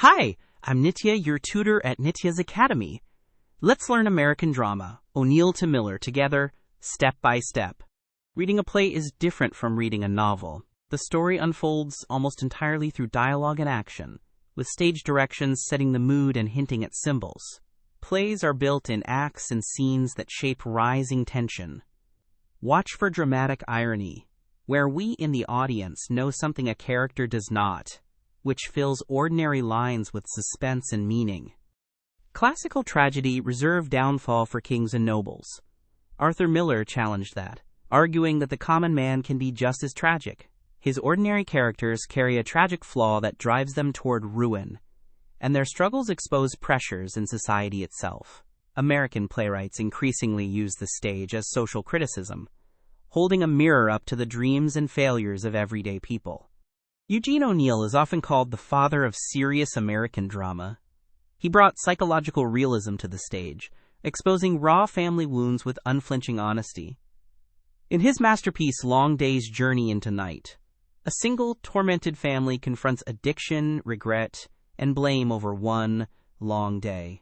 Hi, I'm Nitya, your tutor at Nityaz Academy. Let's learn American drama, O'Neill to Miller, together, step by step. Reading a play is different from reading a novel. The story unfolds almost entirely through dialogue and action, with stage directions setting the mood and hinting at symbols. Plays are built in acts and scenes that shape rising tension. Watch for dramatic irony, where we in the audience know something a character does not, which fills ordinary lines with suspense and meaning. Classical tragedy reserved downfall for kings and nobles. Arthur Miller challenged that, arguing that the common man can be just as tragic. His ordinary characters carry a tragic flaw that drives them toward ruin, and their struggles expose pressures in society itself. American playwrights increasingly use the stage as social criticism, holding a mirror up to the dreams and failures of everyday people. Eugene O'Neill is often called the father of serious American drama. He brought psychological realism to the stage, exposing raw family wounds with unflinching honesty. In his masterpiece Long Day's Journey into Night, a single, tormented family confronts addiction, regret, and blame over one long day.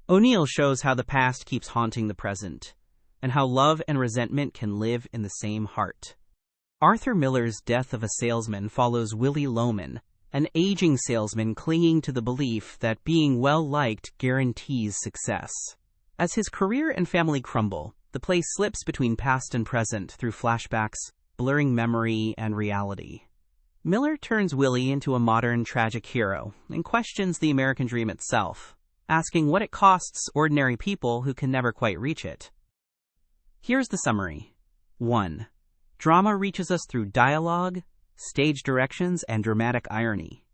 O'Neill shows how the past keeps haunting the present, and how love and resentment can live in the same heart. Arthur Miller's Death of a Salesman follows Willie Loman, an aging salesman clinging to the belief that being well-liked guarantees success. As his career and family crumble, the play slips between past and present through flashbacks, blurring memory and reality. Miller turns Willie into a modern tragic hero and questions the American dream itself, asking what it costs ordinary people who can never quite reach it. Here's the summary. 1. Drama reaches us through dialogue, stage directions, and dramatic irony.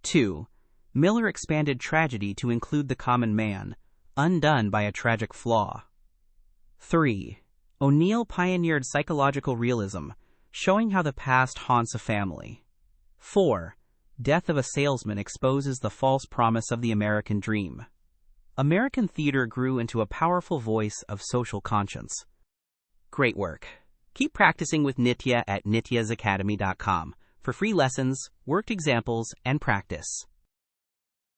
2. Miller expanded tragedy to include the common man, undone by a tragic flaw. 3. O'Neill pioneered psychological realism, showing how the past haunts a family. 4. Death of a Salesman exposes the false promise of the American dream. American theater grew into a powerful voice of social conscience. Great work. Keep practicing with Nitya at nityazacademy.com for free lessons, worked examples, and practice.